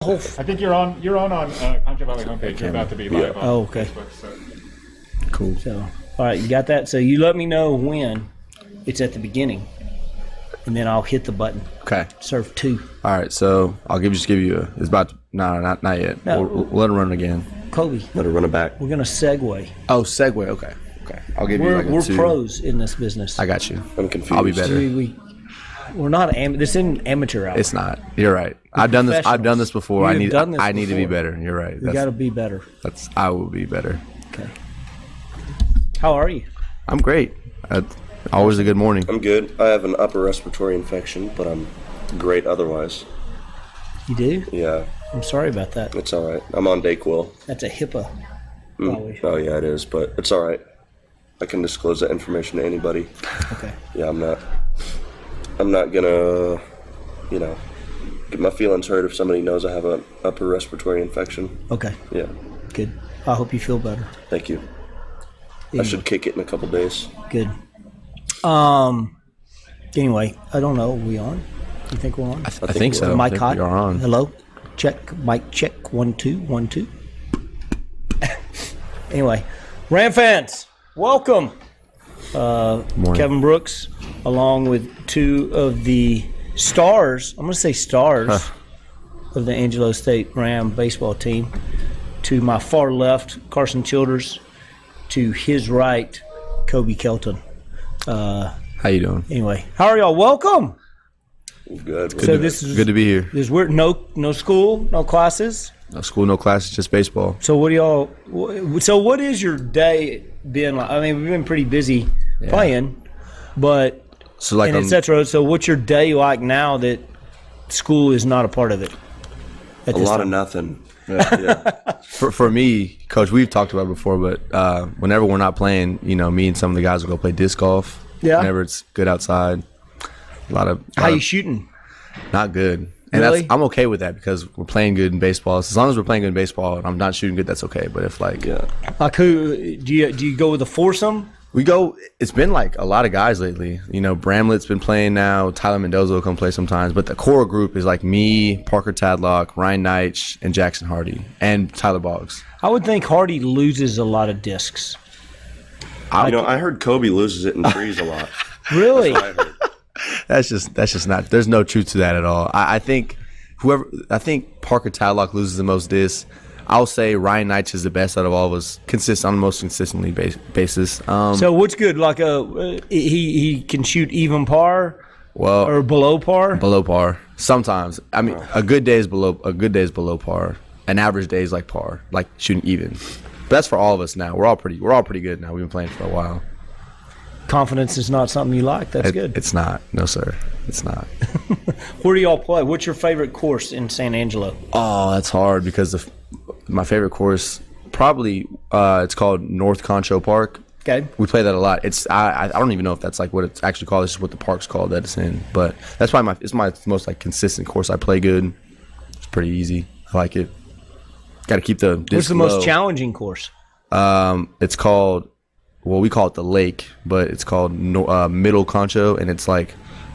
I think you're on Concho Valley homepage. You're about to be live on okay. Facebook. So. Cool. So, all right, you got that? So you let me know when it's at the beginning, and then I'll hit the button. Okay. Serve 2. All right, so I'll just give you it's about not yet. No. We'll let it run again. Kobe, Let her run it back. we're going to segue. Oh, segue. Okay. I'll give you We're, like a we're 2. pros in this business. I got you. I'm confused. I'll be better. We're not this isn't amateur hour. It's not. You're right. I've done this before. I need to be better. You're right. We got to be better. I will be better. Okay. How are you? I'm great. Always a good morning. I'm good. I have an upper respiratory infection, but I'm great otherwise. You do? Yeah. I'm sorry about that. It's all right. I'm on Dayquil. That's a HIPAA. Probably. Oh, yeah, it is, but it's all right. I can disclose that information to anybody. Okay. Yeah, I'm not gonna, get my feelings hurt if somebody knows I have an upper respiratory infection. Okay. Yeah. Good. I hope you feel better. Thank you. I should kick it in a couple days. Good. Anyway, I don't know. Are we on? You think we're on? I think so. Mic hot. You're on. Hello. Check. Mic check. 1 2 1 2. Anyway, Ram fans, welcome. Kevin Brooks, along with 2 of the stars. I'm going to say stars of the Angelo State Ram baseball team. To my far left, Carson Childers. To his right, Kobe Kelton. How you doing? Anyway, how are y'all? Welcome. Good. So this is good to be here. This is weird. No school, no classes. No school, no classes, just baseball. So what do y'all? So what is your day been like? I mean, we've been pretty busy playing, but and etc. So what's your day like now that school is not a part of it? A lot of nothing. Yeah. For me, Coach, we've talked about it before, but whenever we're not playing, me and some of the guys will go play disc golf. Yeah. Whenever it's good outside. How you shooting? Not good. And really? I'm okay with that because we're playing good in baseball. As long as we're playing good in baseball and I'm not shooting good, that's okay. But if like who do you go with a foursome? We go. It's been like a lot of guys lately. Bramlett's been playing now. Tyler Mendoza will come play sometimes. But the core group is like me, Parker Tadlock, Ryan Neitch, and Jackson Hardy, and Tyler Boggs. I would think Hardy loses a lot of discs. I heard Kobe loses it in trees a lot. Really? That's what I heard. That's just not. There's no truth to that at all. I think Parker Tadlock loses the most discs. I'll say Ryan Neitch is the best out of all of us, on the most consistently basis. So what's good? Like he can shoot even par, or below par. Below par sometimes. I mean, a good day is below par. An average day is like par, like shooting even. But that's for all of us now. We're all pretty good now. We've been playing for a while. Confidence is not something you like. That's good. It's not. No, sir. It's not. Where do y'all play? What's your favorite course in San Angelo? Oh, that's hard because my favorite course probably it's called North Concho Park. Okay. We play that a lot. I don't even know if that's like what it's actually called. It's just what the park's called that it's in. But that's probably it's my most like consistent course. I play good. It's pretty easy. I like it. Got to keep the disc What's the low. most challenging course? It's called. Well, we call it the lake, but it's called Middle Concho, and it's like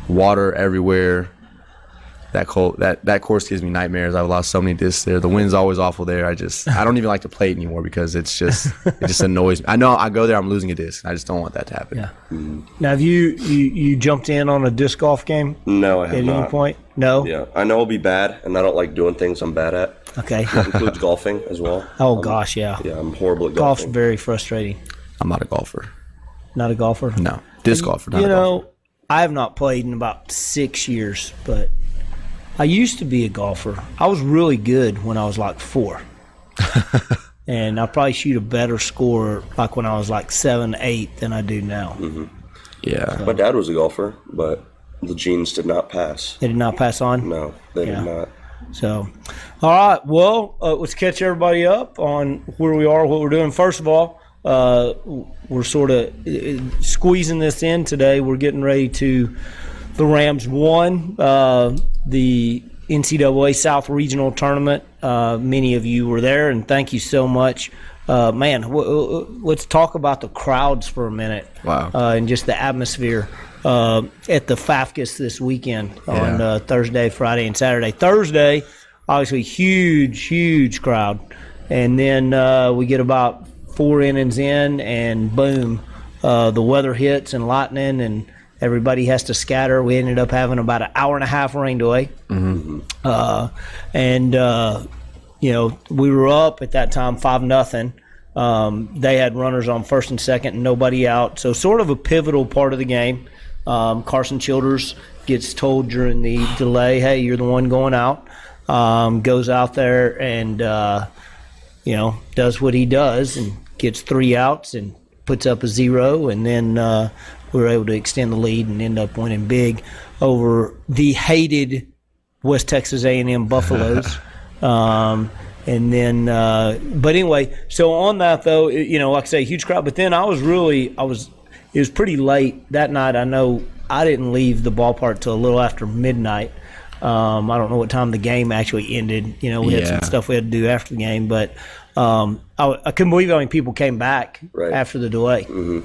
water everywhere. That course gives me nightmares. I've lost so many discs there. The wind's always awful there. I don't even like to play it anymore because it just annoys me. I know I go there, I'm losing a disc. I just don't want that to happen. Yeah. Now, have you jumped in on a disc golf game? No, I have not. At any point? No. Yeah, I know I'll be bad, and I don't like doing things I'm bad at. Okay. That includes golfing as well. Oh gosh, yeah. Yeah, I'm horrible at Golf's golfing. very frustrating. I'm not a golfer. Not a golfer? No. Disc golfer, not a golfer. I have not played in about 6 years, but I used to be a golfer. I was really good when I was like 4. And I probably shoot a better score like when I was like 7, 8 than I do now. Mm-hmm. Yeah. My dad was a golfer, but the genes did not pass. They did not pass on? No, they did not. So, all right. Well, let's catch everybody up on where we are, what we're doing. First of all, we're sort of squeezing this in today. We're getting ready to the Rams won the NCAA South Regional Tournament. Many of you were there, and thank you so much. Let's talk about the crowds for a minute. Wow. And just the atmosphere at the FAFCAS this weekend on Thursday, Friday, and Saturday. Thursday obviously huge crowd. And then we get about 4 innings in, and boom, the weather hits and lightning, and everybody has to scatter. We ended up having about an hour and a half rain delay. You know, we were up at that time 5-0. They had runners on first and second and nobody out. So sort of a pivotal part of the game. Carson Childers gets told during the delay, hey, you're the one going out. Goes out there and, you know, does what he does and gets 3 outs and puts up a 0. And then we were able to extend the lead and end up winning big over the hated West Texas A&M Buffaloes. And then, but anyway, so on that though, you know, like I say, huge crowd. But then it was pretty late that night. I know I didn't leave the ballpark till a little after midnight. I don't know what time the game actually ended. You know, we had some stuff we had to do after the game, but I couldn't believe how many people came back after the delay. You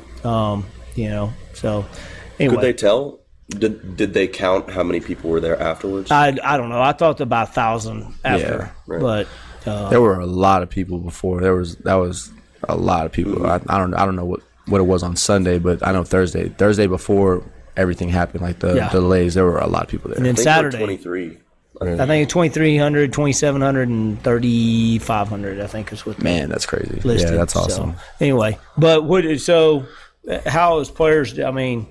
know, so anyway. Could they tell? Did they count how many people were there afterwards? I don't know. I thought about 1,000 after, but there were a lot of people before. That was a lot of people. I don't know what it was on Sunday, but I know Thursday before everything happened, like the delays, there were a lot of people there. And then Saturday, 23. I think 2,300, 2,700, and 3,500. I think is what. Man, that's crazy. Listed. Yeah, that's awesome. So, anyway, but how as players? I mean,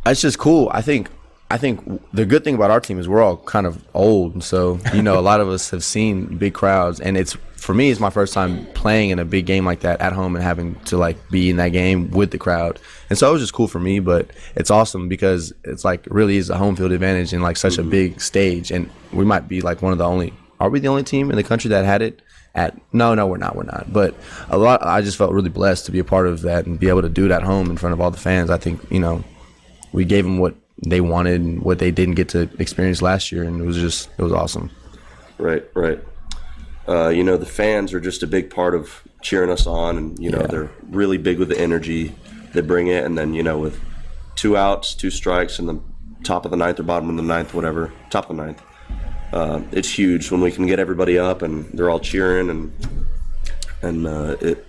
it's just cool. I think the good thing about our team is we're all kind of old, and so you know a lot of us have seen big crowds, and for me it's my first time playing in a big game like that at home and having to like be in that game with the crowd, and so it was just cool for me. But it's awesome because it's like really is a home field advantage in like such a big stage, and we might be like one of the only. Are we the only team in the country that had it? No, we're not. But I just felt really blessed to be a part of that and be able to do it at home in front of all the fans. I think we gave them what they wanted and what they didn't get to experience last year, and it was awesome. Right. The fans are just a big part of cheering us on, and they're really big with the energy they bring it. And then with 2 outs, 2 strikes in the top of the 9th or bottom of the 9th, whatever, top of the 9th, it's huge when we can get everybody up and they're all cheering, and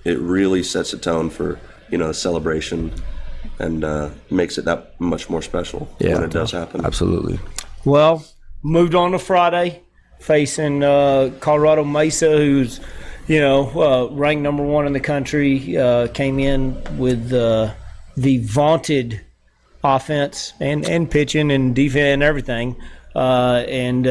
it really sets a tone for the celebration. And makes it that much more special when it does happen. Absolutely. Well, moved on to Friday, facing Colorado Mesa, who's, ranked number 1 in the country, came in with the vaunted offense and pitching and defense and everything, and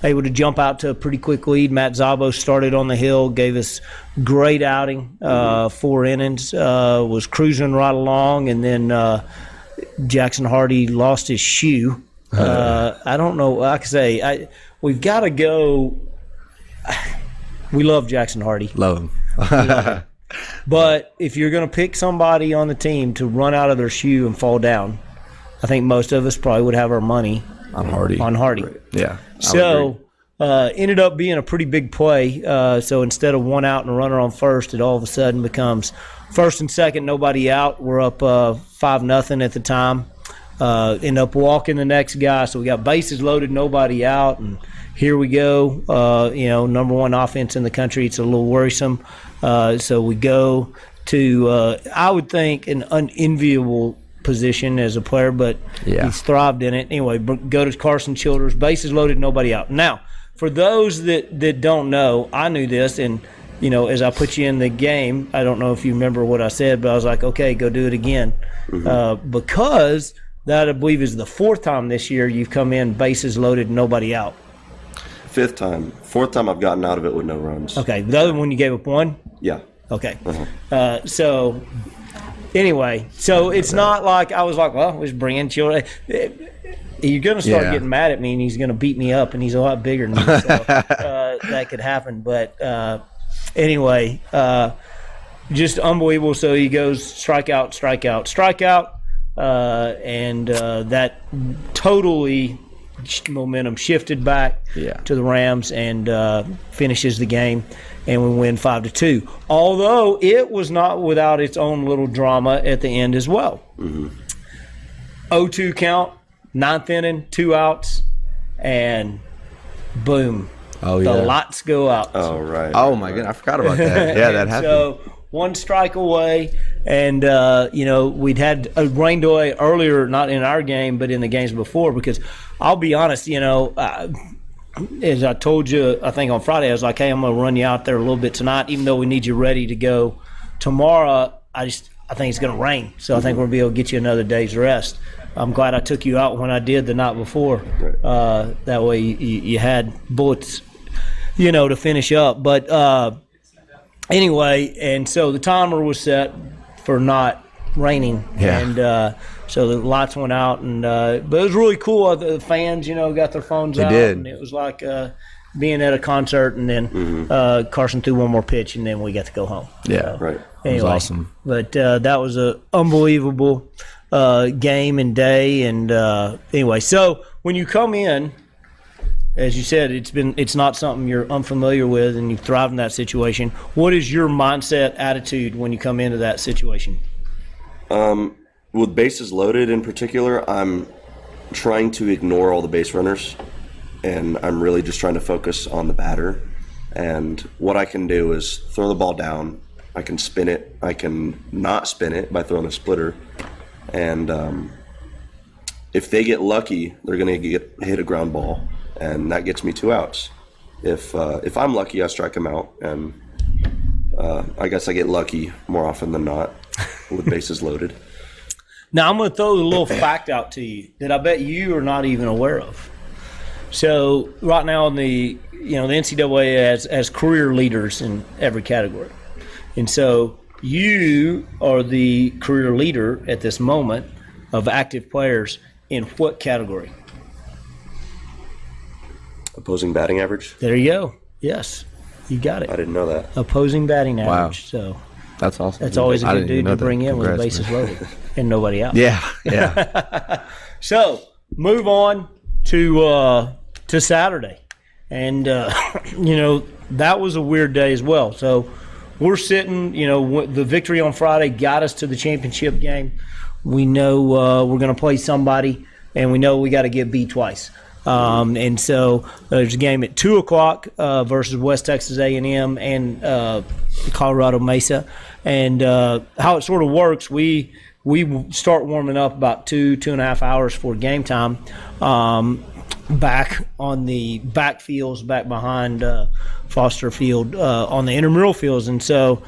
able to jump out to a pretty quick lead. Matt Szabo started on the hill, gave us great outing, 4 innings, was cruising right along, and then Jackson Hardy lost his shoe. I don't know. Like I say, we've got to go. We love Jackson Hardy. Love him. But if you're going to pick somebody on the team to run out of their shoe and fall down, I think most of us probably would have our money on Hardy. Right. Yeah. So ended up being a pretty big play. So instead of 1 out and a runner on first, it all of a sudden becomes first and second, nobody out. We're up 5-0 at the time. End up walking the next guy. So we got bases loaded, nobody out, and here we go. Number 1 offense in the country. It's a little worrisome. So we go to I would think an unenviable position as a player, but he's thrived in it. Anyway, go to Carson Childers, bases loaded, nobody out. Now, for those that don't know, I knew this, and as I put you in the game, I don't know if you remember what I said, but I was like, okay, go do it again, because that I believe is the 4th time this year you've come in bases loaded, nobody out. 5th time, 4th time I've gotten out of it with no runs. Okay, the other one you gave up 1. Yeah. Okay. So. Anyway, so it's not like I was like, well, let's bring in children. You're going to start getting mad at me, and he's going to beat me up, and he's a lot bigger than me, so that could happen. But anyway, just unbelievable. So he goes strikeout, and that totally momentum shifted back to the Rams and finishes the game. And we win 5-2. Although it was not without its own little drama at the end as well. 0-2 count, 9th inning, 2 outs, and boom. Oh, the yeah. lights go out. Oh, right. Oh, my goodness. I forgot about that. Yeah, that happened. So one strike away, and we'd had a rain delay earlier, not in our game, but in the games before. Because I'll be honest, as I told you, I think on Friday, I was like, "Hey, I'm going to run you out there a little bit tonight, even though we need you ready to go tomorrow." I think it's going to rain, so I think we'll be able to get you another day's rest. I'm glad I took you out when I did the night before. Right. That way you had bullets, to finish up. But anyway, and so the timer was set for not raining. Yeah. And so the lights went out, and but it was really cool. The fans, got their phones out. did. And it was like being at a concert, and then Carson threw one more pitch, and then we got to go home. Yeah. Right. Anyway, It was awesome. But that was an unbelievable game and day. And anyway, so when you come in, as you said, it's not something you're unfamiliar with, and you thrive in that situation. What is your mindset, attitude when you come into that situation? With bases loaded in particular, I'm trying to ignore all the base runners, and I'm really just trying to focus on the batter. And what I can do is throw the ball down. I can spin it. I can not spin it by throwing a splitter. And if they get lucky, they're going to hit a ground ball, and that gets me 2 outs. If I'm lucky, I strike them out, and I guess I get lucky more often than not with bases loaded. Now, I'm going to throw a little fact out to you that I bet you are not even aware of. So right now in the NCAA has career leaders in every category. And so you are the career leader at this moment of active players in what category? Opposing batting average? There you go. Yes, you got it. I didn't know that. Opposing batting Wow. average. So That's awesome. that's always a I good didn't even dude know to that. bring in with the Congrats, bases man. loaded and nobody out. Yeah. So move on to Saturday, and that was a weird day as well. So we're sitting, the victory on Friday got us to the championship game. We know we're going to play somebody, and we know we got to get beat twice. And so there's a game at 2:00 versus West Texas A&M and Colorado Mesa. And how it sort of works, we start warming up about 2.5 hours for game time, back on the backfields, back behind Foster Field on the intramural fields. And so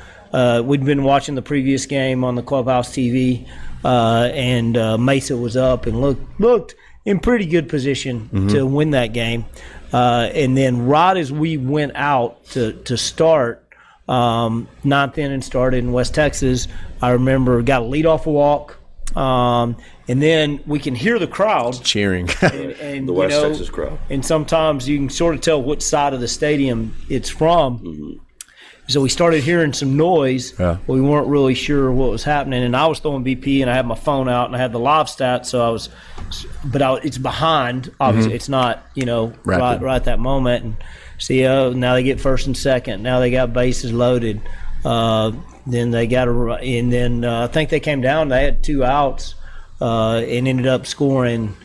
we'd been watching the previous game on the Clubhouse TV, and Mesa was up and looked in pretty good position to win that game. And then right as we went out to start, ninth inning started in West Texas, I remember got a leadoff walk, and then we can hear the crowd Cheering. and The West Texas crowd. And sometimes you can sort of tell what side of the stadium it's from. So we started hearing some noise. Yeah. We weren't really sure what was happening, and I was throwing BP, and I had my phone out, and I had the live stats. So it's behind. Obviously, it's not Rapid. right at that moment. And see, now they get first and second. Now they got bases loaded. Then they got and then I think they came down. They had 2 outs, and ended up scoring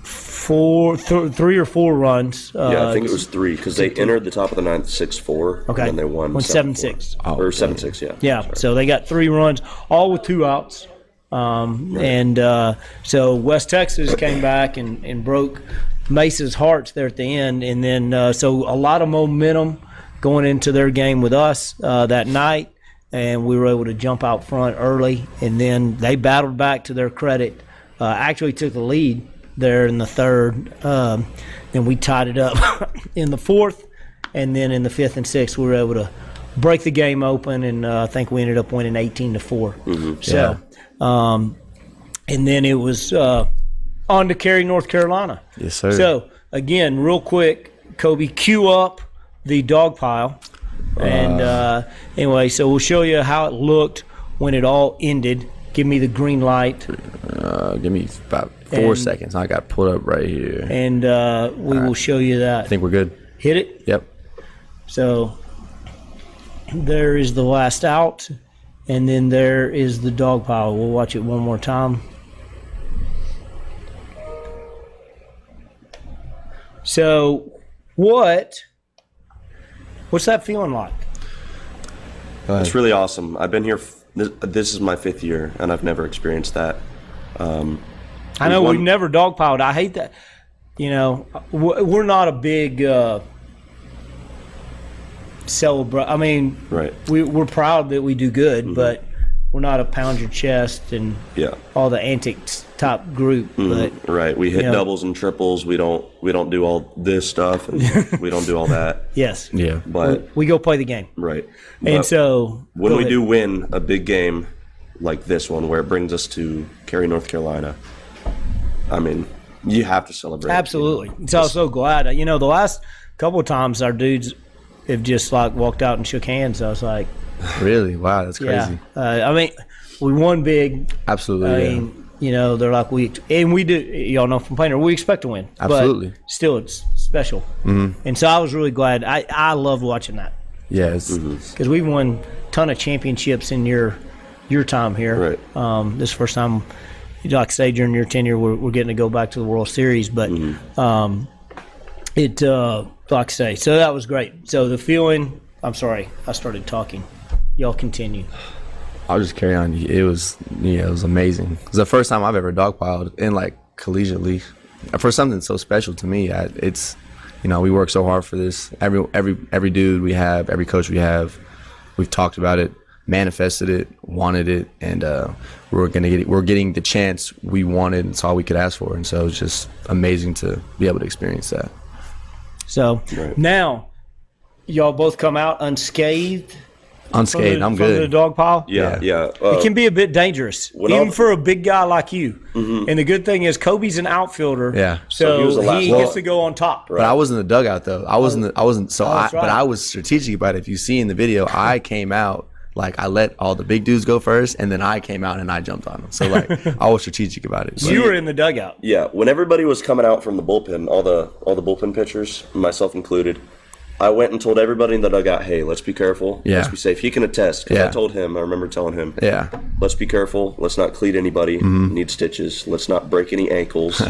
3 or 4 runs. Yeah, I think it was 3 because they entered the top of the ninth 6-4. Okay. And then they won 7-6. Or 7-6, yeah. Yeah, Sorry. so they got 3 runs, all with 2 outs. And so West Texas came back and broke Mesa's hearts there at the end. And then so a lot of momentum going into their game with us that night. And we were able to jump out front early. And then they battled back, to their credit. Actually took the lead there in the third. Then we tied it up in the fourth. And then in the fifth and sixth, we were able to break the game open. And I think we ended up winning 18-4. So, and then it was on to Cary, North Carolina. Yes, sir. So, again, real quick, Kobe, cue up the dog pile. And anyway, so we'll show you how it looked when it all ended. Give me the green light. Give me about 4 seconds. I got pulled up right here. And we will show you that. I think we're good. Hit it. Yep. So there is the last out, and then there is the dog pile. We'll watch it one more time. So what What's that feeling like? It's really awesome. I've been here. This is my 5th year, and I've never experienced that. I know we've never dogpiled. I hate that. You know, we're not a big celebrate. I mean, right. We're proud that we do good, but we're not a pound your chest and all the antics type group. But right, we hit doubles and triples. We don't do all this stuff, and we don't do all that. Yes, yeah, but we go play the game. Right, and so when we do win a big game like this one, where it brings us to Cary, North Carolina, I mean, you have to celebrate. Absolutely. So I was so glad. You know, the last couple of times our dudes have just like walked out and shook hands. I was like, really? Wow, that's crazy. I mean, we won big. Absolutely. I mean, you know, they're like we do. Y'all know from playing, we expect to win. Absolutely. But still, it's special. And so I was really glad. I loved watching that. Yes. Because we've won a ton of championships in your time here. Right. This first time, like I say, during your tenure, we're getting to go back to the World Series. But like I say, so that was great. So the feeling, I'm sorry, I started talking. Y'all continue. I'll just carry on. It was amazing. It was the first time I've ever dogpiled in like collegiately for something so special to me. It's, you know, we work so hard for this. Every dude we have, every coach we have, we've talked about it, manifested it, wanted it, and we're getting the chance we wanted. It's all we could ask for, and so it's just amazing to be able to experience that. So now, y'all both come out unscathed. Unscathed, I'm good. From the dog pile? Yeah. It can be a bit dangerous, even for a big guy like you. And the good thing is Kobe's an outfielder. Yeah. So he gets to go on top. But I was in the dugout though. I wasn't. Right. But I was strategic about it. If you see in the video, I came out. Like, I let all the big dudes go first, and then I came out and I jumped on them. So, like, I was strategic about it. So you were in the dugout. Yeah, when everybody was coming out from the bullpen, all the bullpen pitchers, myself included, I went and told everybody in the dugout, hey, let's be careful. Yeah. Let's be safe. He can attest, because I remember telling him, let's be careful. Let's not cleat anybody. Need stitches. Let's not break any ankles.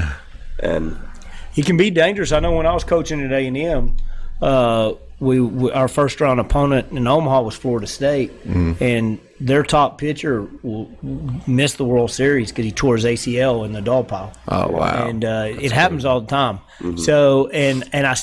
And he can be dangerous. I know when I was coaching at A&M, our first round opponent in Omaha was Florida State, and their top pitcher missed the World Series because he tore his ACL in the dog pile. Oh wow! And it happens all the time. So and I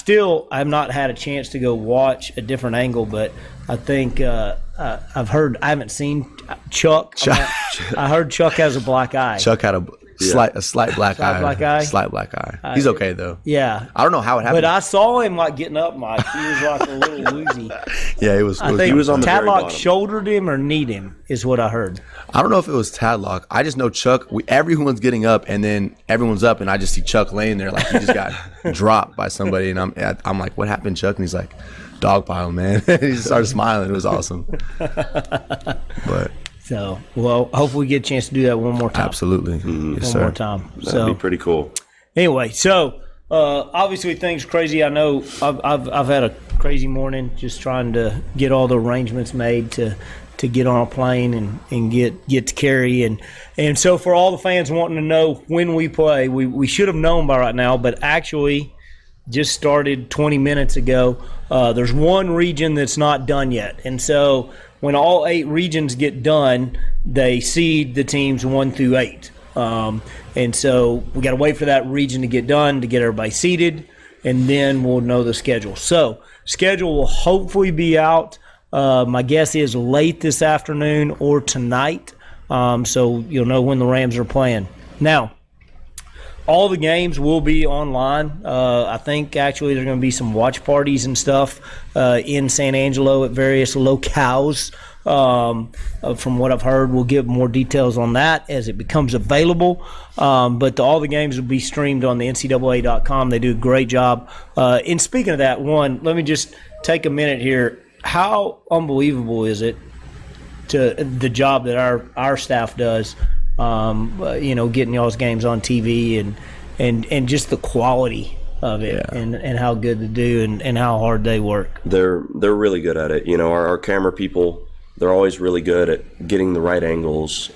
have not had a chance to go watch a different angle, but I think I've heard. I haven't seen Chuck. I heard Chuck has a black eye. Chuck had a slight black eye. Slight black eye. He's okay though. Yeah. I don't know how it happened. But I saw him like getting up, Mike. He was like a little woozy. Yeah, it was. I think he was on the very Tadlock bottom. shouldered him or kneed him, is what I heard. I don't know if it was Tadlock. I just know Chuck. Everyone's getting up, and then everyone's up, and I just see Chuck laying there like he just got dropped by somebody, and I'm like, "What happened, Chuck?" And he's like, "Dogpile, man." He just started smiling. It was awesome. But. So, well, hopefully we get a chance to do that one more time. Absolutely. Yes, one more time. that'd be pretty cool. Anyway, so obviously things crazy. I know I've had a crazy morning just trying to get all the arrangements made to get on a plane and get to Cary. And so for all the fans wanting to know when we play, we should have known by right now, but actually just started 20 minutes ago. There's one region that's not done yet. And so when all 8 regions get done, they seed the teams 1 through 8. And so we got to wait for that region to get done to get everybody seated, and then we'll know the schedule. So schedule will hopefully be out. My guess is late this afternoon or tonight. So you'll know when the Rams are playing. Now, all the games will be online. I think actually there's going to be some watch parties and stuff in San Angelo at various locales. From what I've heard, we'll give more details on that as it becomes available. But all the games will be streamed on the NCAA.com. They do a great job. And speaking of that, let me just take a minute here. How unbelievable is it to the job that our staff does? Getting y'all's games on TV and just the quality of it and how good they do and how hard they work. They're really good at it. You know, our camera people, they're always really good at getting the right angles,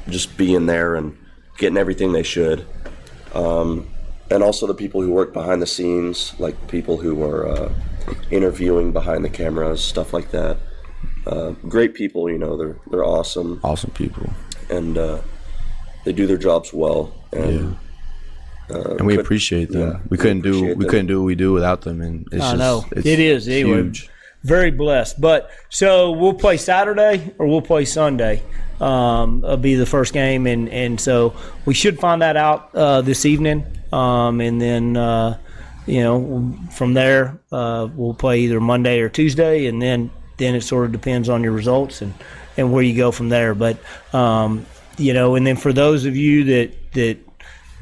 just being there and getting everything they should. And also the people who work behind the scenes, like people who are interviewing behind the cameras, stuff like that. Great people, you know, they're awesome. Awesome people. And they do their jobs well. And and we appreciate them. Yeah, we couldn't do what we do without them, and it's it's huge. Very blessed. But so we'll play Saturday or we'll play Sunday. It'll be the first game, and so we should find that out this evening, and then you know, from there we'll play either Monday or Tuesday, and then it sort of depends on your results and where you go from there. But you know, and then for those of you that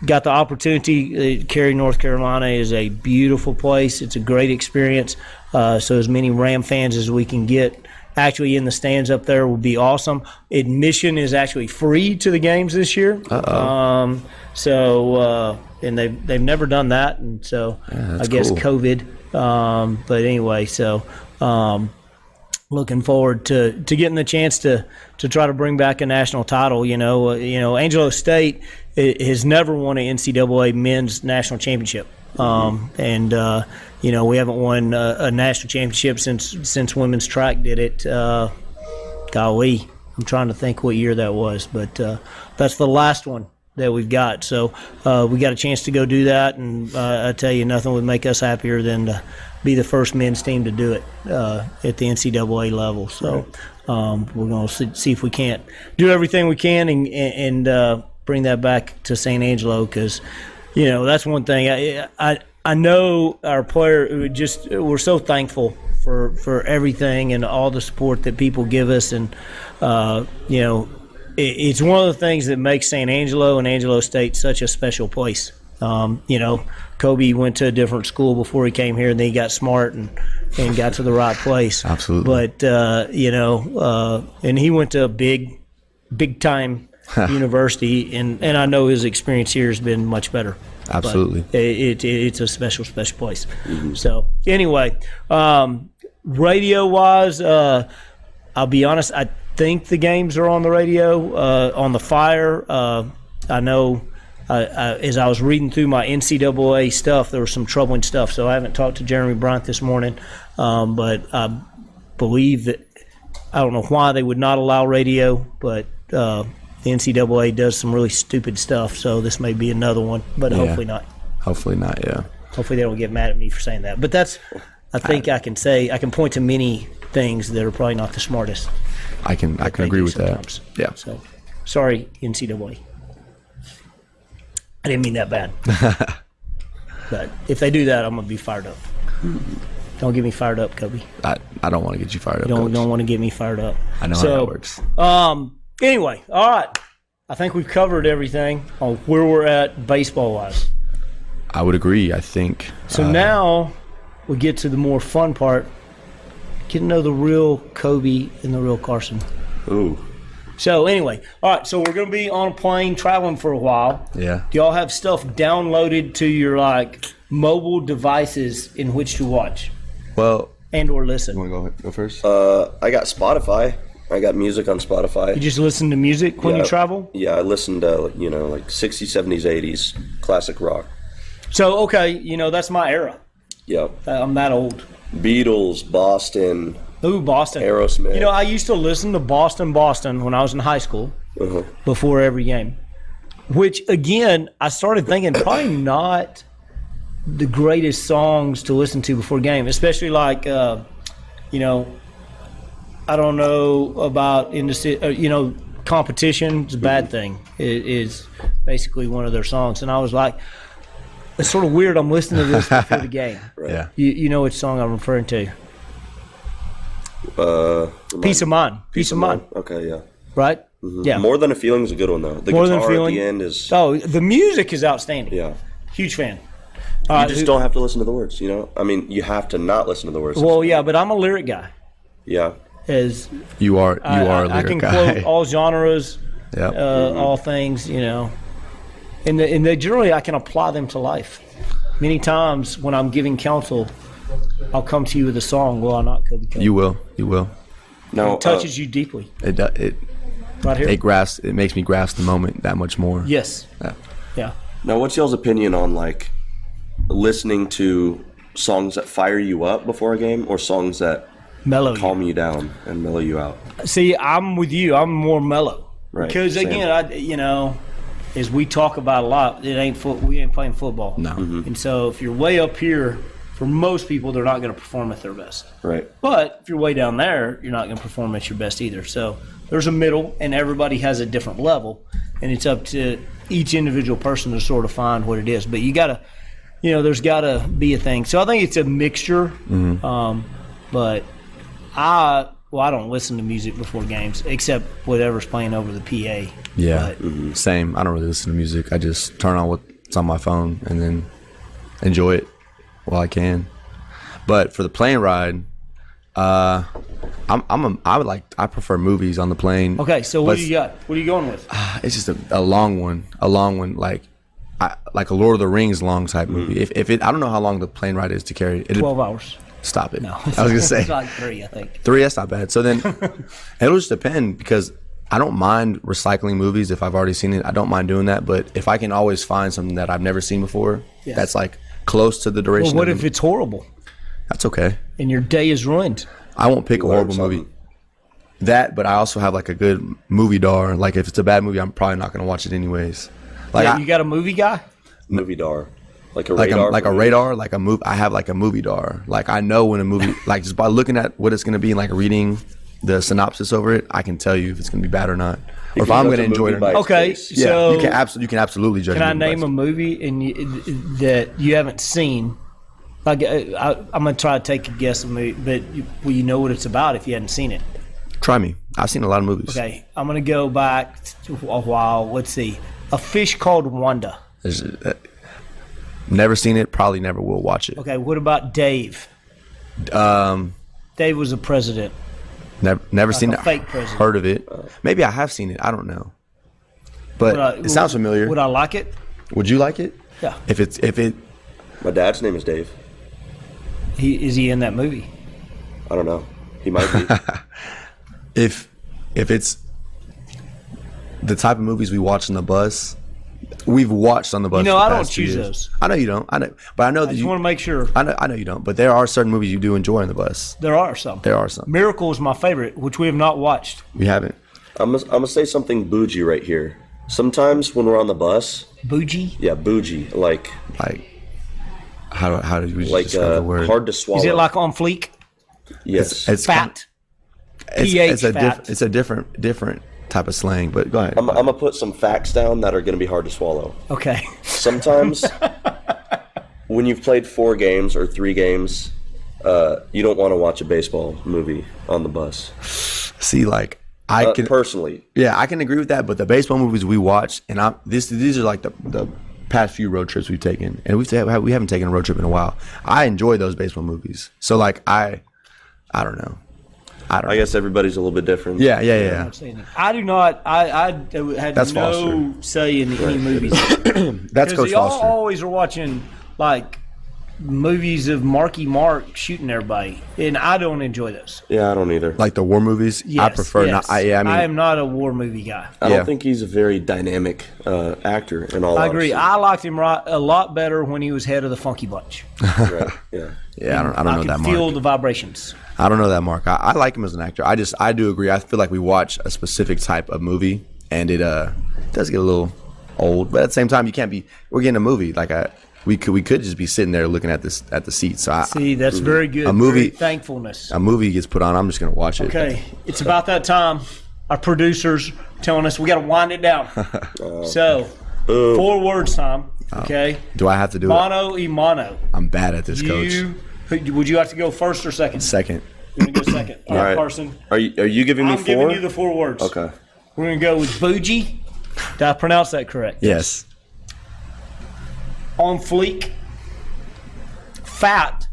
got the opportunity, Cary, North Carolina is a beautiful place. It's a great experience. So as many Ram fans as we can get actually in the stands up there will be awesome. Admission is actually free to the games this year. So and they've never done that, and so I guess cool. COVID. But anyway, so looking forward to getting the chance to try to bring back a national title. You know, Angelo State has never won an NCAA men's national championship, and you know, we haven't won a national championship since women's track did it. Golly, I'm trying to think what year that was, but that's the last one that we've got. So we got a chance to go do that, and I tell you, nothing would make us happier than to be the first men's team to do it at the NCAA level. So we're going to see if we can't do everything we can and bring that back to St. Angelo, because, you know, that's one thing. I know our player we're so thankful for everything and all the support that people give us, and you know, it's one of the things that makes St. Angelo and Angelo State such a special place. You know, Kobe went to a different school before he came here, and then he got smart and got to the right place. Absolutely. But you know, and he went to a big time university, and I know his experience here has been much better. Absolutely. But it's a special place. Mm-hmm. So anyway, radio wise, I'll be honest, I think the games are on the radio, on the Fire. I know as I was reading through my NCAA stuff, there was some troubling stuff, so I haven't talked to Jeremy Bryant this morning, but I believe that, I don't know why they would not allow radio, but the NCAA does some really stupid stuff, so this may be another one, but hopefully not. Hopefully not, yeah. Hopefully they don't get mad at me for saying that. But that's, I think I can point to many things that are probably not the smartest. I can agree with sometimes. That. Yeah. So, sorry, NCAA. I didn't mean that bad. But if they do that, I'm going to be fired up. Don't get me fired up, Kobe. I don't want to get you fired up, Don't want to get me fired up. I know how that works. Anyway, all right. I think we've covered everything on where we're at baseball-wise. I would agree, I think. So now we get to the more fun part. Get to know the real Kobe and the real Carson. Ooh. So anyway, all right, so we're going to be on a plane traveling for a while. Yeah. Do y'all have stuff downloaded to your, mobile devices in which to watch? Well. And or listen? You want to go first? I got Spotify. I got music on Spotify. You just listen to music when you travel? Yeah, I listen to, 60s, 70s, 80s, classic rock. So, okay, that's my era. Yeah. I'm that old. Beatles, Boston. Ooh, Boston. Aerosmith. I used to listen to Boston when I was in high school before every game. Which, again, I started thinking probably not the greatest songs to listen to before game, especially I don't know about Competition is a bad thing. It is basically one of their songs. And I was like, it's sort of weird I'm listening to this before the game. Right. Yeah. You know which song I'm referring to. Peace of Mind. Peace of Mind. Okay, yeah. Right? Mm-hmm. Yeah. More Than a Feeling is a good one, though. The More guitar Than a Feeling. at the end is... Oh, the music is outstanding. Yeah. Huge fan. You just don't have to listen to the words, I mean, you have to not listen to the words. Well, yeah, but I'm a lyric guy. Yeah. As you are a lyric guy. I can quote all genres, yep. All things, and they generally I can apply them to life. Many times when I'm giving counsel, I'll come to you with a song. Will I not, Kobe? You will. No, it touches you deeply. It right here. It makes me grasp the moment that much more. Yes. Yeah. Yeah. Now, what's y'all's opinion on listening to songs that fire you up before a game, or songs that Mellow. calm you down and mellow you out? See, I'm with you. I'm more mellow. Right. Because same. again, as we talk about a lot, we ain't playing football. No. And so if you're way up here, for most people, they're not going to perform at their best. Right. But if you're way down there, you're not going to perform at your best either. So there's a middle, and everybody has a different level, and it's up to each individual person to sort of find what it is. But you got to, there's got to be a thing. So I think it's a mixture. But I don't listen to music before games except whatever's playing over the PA. Yeah, But, same. I don't really listen to music. I just turn on what's on my phone and then enjoy it while I can. But for the plane ride, I prefer movies on the plane. okay, so what do you got? What are you going with? It's just a long one, like a Lord of the Rings long type movie. If it, I don't know how long the plane ride is to carry it. 12 hours. Stop it. No. I was gonna say It's like 3, I think. 3. That's not bad. So then it'll just depend, because I don't mind recycling movies if I've already seen it. I don't mind doing that. But if I can always find something that I've never seen before, Yes. that's like close to the duration. Well, what of if it's horrible That's okay. and your day is ruined? I won't pick a horrible movie. That, but I also have like a good movie dar. Like if it's a bad movie, I'm probably not gonna watch it anyways. Like You got a movie guy? Movie dar. Like a like radar. a radar, like a movie. I have like a movie dar. Like I know when a movie, like just by looking at what it's gonna be and like reading the synopsis over it, I can tell you if it's gonna be bad or not, or if I'm gonna enjoy it or not. Okay, Yeah, so you can absolutely judge. can I a movie name by a movie that you haven't seen? Like I'm gonna try to take a guess of a movie, but will you know what it's about if you hadn't seen it? Try me. I've seen a lot of movies. Okay, I'm gonna go back to a while. Let's see, A Fish Called Wanda. Never seen it. Probably never will watch it. Okay, what about Dave? Dave was a president. Never seen a it. fake president. Heard of it. Maybe I have seen it. I don't know. But it sounds familiar. Would I like it? Would you like it? Yeah. If it. My dad's name is Dave. Is he in that movie? I don't know. He might be. If it's the type of movies we watch on the bus, we've watched on the bus. You know, for the I don't past 2 choose years. those. I know you don't. I know, but I know I that just you want to make sure. I know you don't. But there are certain movies you do enjoy on the bus. There are some. There are some. Miracle is my favorite, which we have not watched. We haven't. I'm gonna say something bougie right here. Sometimes when we're on the bus, Bougie? yeah, bougie, like How did we describe the word? hard to swallow. Is it like on fleek? Yes. It's Fat? It's a fat. it's a different type of slang. But go ahead. I'm gonna put some facts down that are gonna be hard to swallow. Okay. Sometimes when you've played 4 games or 3 games, you don't want to watch a baseball movie on the bus. See, like I can personally. Yeah, I can agree with that. But the baseball movies we watch, and these are like the past few road trips we've taken, and we haven't taken a road trip in a while. I enjoy those baseball movies. So like I don't know. I guess everybody's a little bit different. Yeah. I do not. I had That's no Foster. say in any movies. That's Coach y'all Foster. always are watching like movies of Marky Mark shooting everybody, and I don't enjoy those. Yeah, I don't either. Like the war movies. Yes, I prefer yes. not. I mean, I am not a war movie guy. I Yeah. don't think he's a very dynamic actor in all I agree. honesty. I liked him a lot better when he was head of the Funky Bunch. Right, yeah. yeah, I don't know could that feel Mark. the vibrations. I don't know that Mark. I like him as an actor. I do agree. I feel like we watch a specific type of movie, and it does get a little old. But at the same time, you can't be. We're getting a movie like we could just be sitting there looking at the seat. So See, that's very good. A movie- Very thankfulness. a movie gets put on. I'm just gonna watch it. Okay, it's about that time. Our producers telling us we got to wind it down. So, 4 words, Tom. Okay. Do I have to do it? Mono y mono. I'm bad at this, Coach. Would you like to go first or second? Second. You're gonna go second. All right, Carson. Are you giving me I'm 4? giving you the 4 words. Okay. We're gonna go with bougie. Did I pronounce that correct? Yes. On fleek. Fat.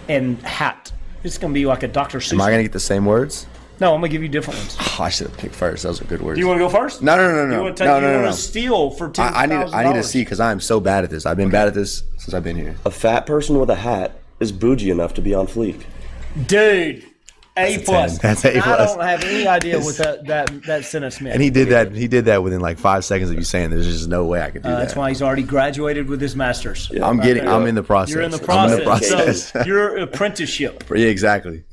And hat. It's gonna be like a Dr. Seuss. Am I gonna get the same words? No, I'm gonna give you different ones. Oh, I should have picked first. Those are good words. Do you want to go first? No. You want to No. steal for $10,000? I need to see because I'm so bad at this. I've been bad at this since I've been here. A fat person with a hat is bougie enough to be on fleek. Dude, A plus. That's A+. I don't have any idea what that sentence meant. And he did that. He did that within like 5 seconds of you saying, "There's just no way I could do that." That's why he's already graduated with his master's. Yeah. I'm in the process. You're in the I'm process. So your apprenticeship. Yeah, exactly.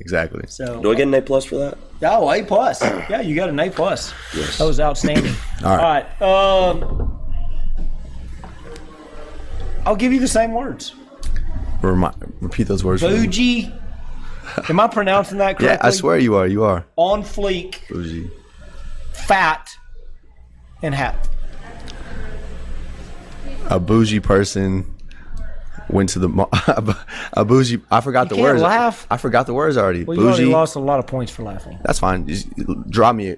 So Do I get an A+ for that? oh, A plus. Yeah, you got an A plus. Yes. That was outstanding. All right. I'll give you the same words. Repeat those words. for me. Bougie. Am I pronouncing that correctly? Yeah, I swear you are. You are. On fleek, Bougie. fat, and hat. A bougie person went to the mall. A bougie. I forgot the can't words. laugh. I forgot the words already. Well, you Bougie. already lost a lot of points for laughing. That's fine. Just drop me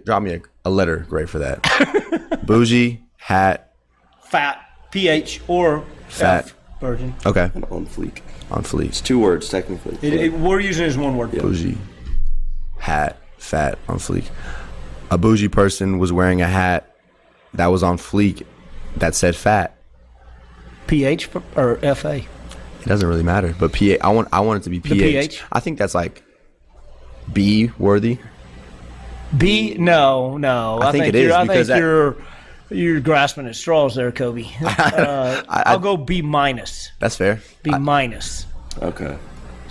a letter grade for that. Bougie, hat, Fat, PH, or Fat. F version. okay, And on fleek. on fleek. It's 2 words technically. We're using it as one word. Bougie, hat, fat, on fleek. A bougie person was wearing a hat that was on fleek that said fat. PH or FA? It doesn't really matter, but I want it to be PH. PH? I think that's like B worthy. B? No. I think it is, because you're grasping at straws there, Kobe. I'll go B minus. That's fair. B minus. Okay.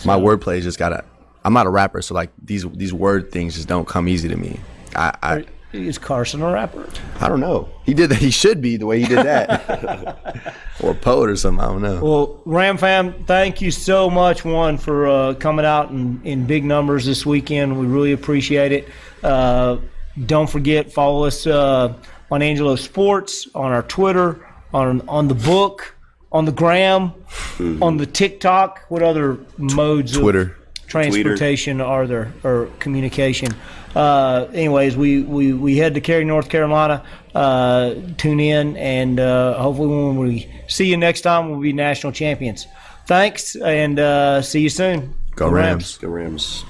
My wordplay is just gotta. I'm not a rapper, so like these word things just don't come easy to me. Is Carson a rapper? I don't know. He did that. He should be the way he did that, or a poet or something. I don't know. Well, Ram fam, thank you so much, for coming out in big numbers this weekend. We really appreciate it. Don't forget, follow us on Angelo Sports, on our Twitter, on the book, on the gram, on the TikTok. What other modes Twitter. of transportation are there, or communication? Anyways, we head to Cary, North Carolina. Tune in, and hopefully when we see you next time, we'll be national champions. Thanks, and see you soon. Go Rams. Go Rams.